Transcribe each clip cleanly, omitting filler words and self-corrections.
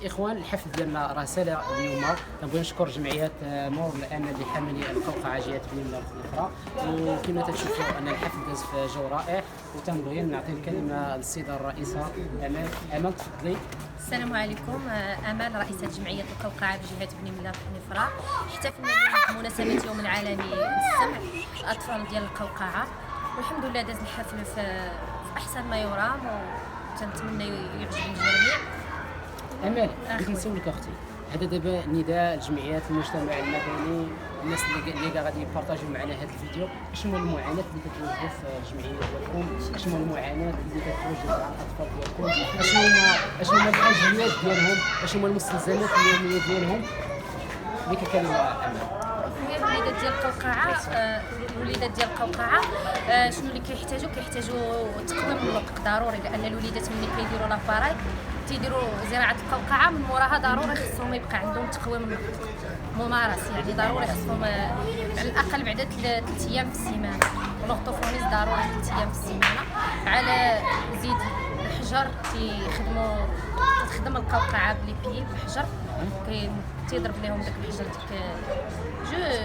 الاخوان الحفل ديالنا راه سالا اليوم. كنبغي نشكر جمعيه نور الامل لحمل القوقعه جهه بنين ملاح الاخرى، وكما تشوفوا ان الحفل داز في جو رائع. وتنبغي نعطي الكلمه للسيده الرئيسه امل تفضلي. السلام عليكم. امال رئيسه جمعيه القوقعه بجهه بنين ملاح الاخرى. احتفلنا اليوم بمناسبه يوم العالمي للسمع الاطفال ديال القوقعه، والحمد لله داز الحفل في احسن ما يرام، وتنتمنى يعجب الجميع. امال بغيت نسولك اختي، هذا دابا نداء لجمعيات المجتمع المدني، الناس اللي غادي يبارطاجيو معنا هذا الفيديو، شنو المعاناه اللي كتواجهوا في الجمعيه ديالكم؟ شنو المعاناه اللي كتواجهوا مع الاطفال ديالكم؟ اشنو هما الحاجيات ديالهم؟ اشنو هما المستلزمات اليوميه ديالهم اللي كيكلموا امال؟ الوليدات ديال القوقعه، الوليدات ديال القوقعه شنو اللي كيحتاجوا تقويم النطق ضروري، لان الوليدات ملي كيديروا لاباراي تيديروا زراعه القوقعه من موراها ضروري خصهم يبقى عندهم تقويم النطق ممارس، يعني ضروري خصهم على الاقل بعد 3 ايام في السيمانه، والأورتوفونيست ضروري 3 ايام في السيمانه. على زيد الحجر تخدم القوقعه بلي بي بالحجر، تيضرب لهم داك الحجر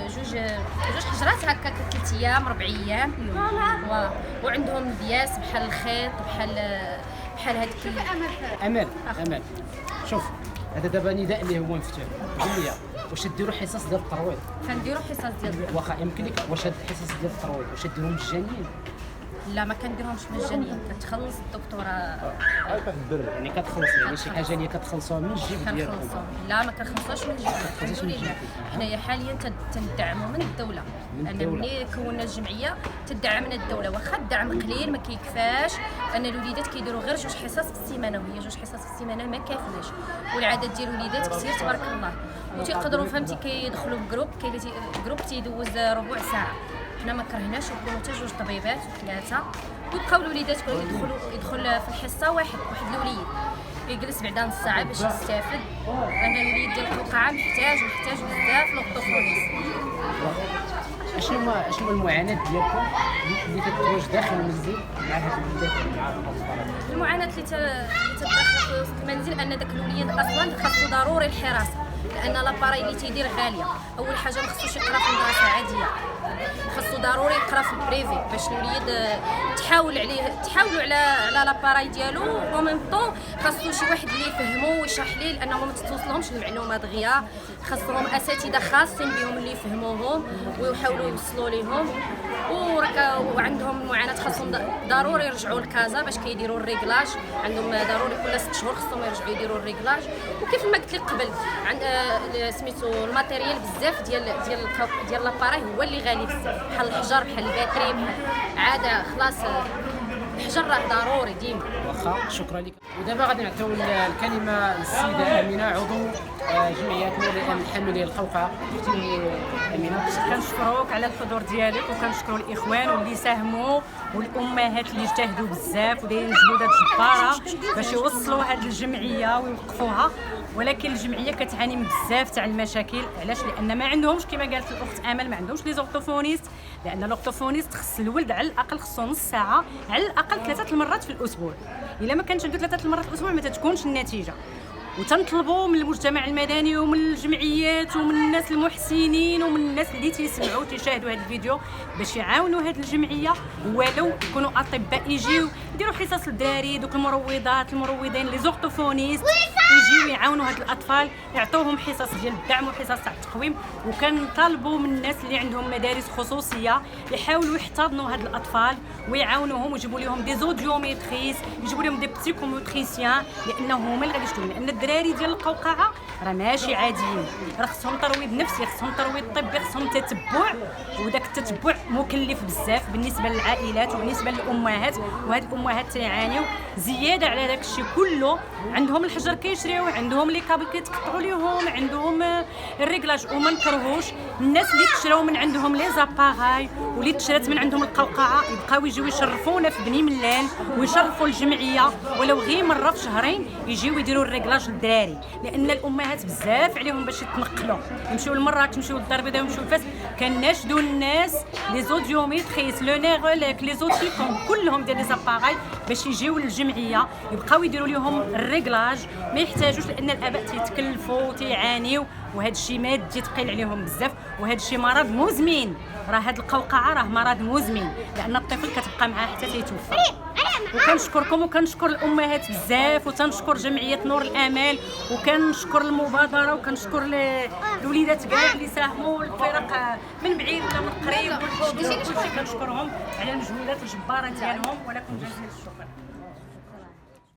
جوج حجرات هكا 3 ايام 4 ايام، وعندهم بياس بحال الخيط بحال هذيك امل شوف، هذا دابا نداء اللي هو مفتوح. قول لي واش ديروا حصص ديال الترويض؟ كنديروا حصص ديال واخا يمكن لك، واش هاد الحصص ديال الترويض واش ديروهم مجانيين؟ لا، ما كنديرهمش مجانيين، كتخلص الدكتورة يعني كتخلص، يعني شي حاجه اللي كتخلصوها من الجيب ديالكم؟ لا، ما كنخلصوش من الجيب، الحمد لله. حنايا حاليا تندعموا من الدوله، لان ملي كونا الجمعيه تدعمنا الدوله، واخا الدعم قليل ما كيكفاش، ان الوليدات كيديروا غير 2 حصص في السيمانه، وهي 2 حصص في السيمانه ما كافياش، والعدد ديال الوليدات كثير تبارك الله، وتيقدروا فهمتي كيدخلوا بجروب، كاين اللي جروب تيدوز ربع ساعه. حنا ما كرهناش، يكونوا حتى 2 طبيبات و3، ويبقاو الوليدات يدخل في الحصه واحد الوليد يجلس بعدا نص ساعه باش يستافد، لان الوليد ديال القوقعه محتاج بزاف لوطوفونيس. اشنو المعاناه ديالكم اللي كتواجه داخل المنزل مع هاد الوليدات مع الاطفال؟ المعاناه اللي تدخل في وسط المنزل ان داك الوليد اصلا خاصو ضروري الحراسه، لان لاباراي اللي تيدير غاليه. اول حاجه ما خصوش يقرا في مدرسه عاديه، خاصو ضروري يقرا في البريفي باش الوليد تحاولوا على لاباراي ديالو، و ميم طون خاصو شي واحد اللي يفهمو ويشرح ليه، لانه ما توصلهمش المعلومه دغيا، خاصهم اساتذه خاصين بهم اللي يفهموهم ويحاولوا يوصلوا ليهم. وعندهم معاناه، خاصهم ضروري يرجعوا لكازا باش كيديروا الريغلاج، عندهم ضروري كل 6 شهور خصهم يرجعوا يديروا الريغلاج. وكيف ما قلت لك قبل، عند سميتو الماتيريال بزاف ديال لاباراي هو اللي غالي بزاف، بحال الحجر بحال الباتري عاده خلاص الحجر راه ضروري ديما. واخا، شكرا لك. ودابا غادي نعطيو الكلمه للسيده امينه، عضو جمعيه نور الامل حاملي القوقعه. امينه، كنشكروك على الحضور ديالك، وكنشكروا الاخوان واللي ساهموا، والامهات اللي اجتهدوا بزاف ودايرين مجهودات جباره باش يوصلوا هذه الجمعيه ويوقفوها. ولكن الجمعيه كتعاني من بزاف تاع المشاكل. علاش؟ لان ما عندهمش، كما قالت الاخت امل، ما عندهمش لي زورتوفونيست، لان الاورتوفونيست خص الولد على الاقل خصو نص ساعه، على الاقل 3 المرات في الاسبوع. الا ما كانش عنده 3 المرات في الاسبوع ما تتكونش النتيجه. وتنطلبوا من المجتمع المدني ومن الجمعيات ومن الناس المحسنين ومن الناس اللي تيسمعوا تيشاهدوا هذا الفيديو باش يعاونوا هذه الجمعيه، ولو يكونوا اطباء يجيو يديروا حصص للدراري، دوك المروضين لي زورتوفونيست يجيو يعاونوا هاد الاطفال، يعطوهم حصص ديال الدعم وحصص تاع التقويم. وكنطالبوا من الناس اللي عندهم مدارس خصوصيه يحاولوا يحتضنوا هاد الاطفال ويعاونوهم، ويجيبوا لهم دي زوديوميتريس، يجيبوا لهم دي بسيكوموتريسيان، لانه هما اللي غادي يشتغلوا. لان الدراري ديال القوقعه راه ماشي عاديين، راه خصهم ترويض نفسي، خصهم ترويض طبي، خصهم تتبع، وداك التتبع مكلف بزاف بالنسبه للعائلات وبالنسبه للامهات، وهاد الامهات تيعانيو زياده على داك الشيء كله. عندهم الحجر كيشريو، عندهم لي كابل كيتقطعوا ليهم، عندهم الريغلاج. وما نكرهوش الناس اللي تشراو من عندهم لي زاباراي واللي تشرات من عندهم القوقعه يبقاو يجيو يشرفونا في بني ملال ويشرفوا الجمعيه، ولو غير مره في شهرين يجيو يديروا الريغلاج للدراري، لان الامهات بزاف عليهم باش يتنقلوا، يمشيو للمراكش، يمشيو للدار البيضاء، يمشيو لفاس، كناشدوا الناس لي زوديوميتريس لو نيغوليك لي زوتيكون كلهم ديال لي زاباراي باش يجيو للجمعيه يبقاو يديروا لهم الريغلاج، ما يحتاجوش لان الاباء تيتكلفوا وتيعانيو، وهذا الشيء مادي ثقيل عليهم بزاف، وهذا الشيء مرض مزمن. راه هاد القوقعه راه مرض مزمن لان الطفل كتبقى معاه حتى تيتوفى. وكنشكركم وكنشكر الامهات بزاف، وتنشكر جمعيه نور الامل، وكنشكر المبادره، وكنشكر الوليدات كاع اللي ساهموا، الفرق من بعيد ولا من قريب، كلشي كنشكرهم على المجهودات الجباره ديالهم، ولكم جزيل الشكر.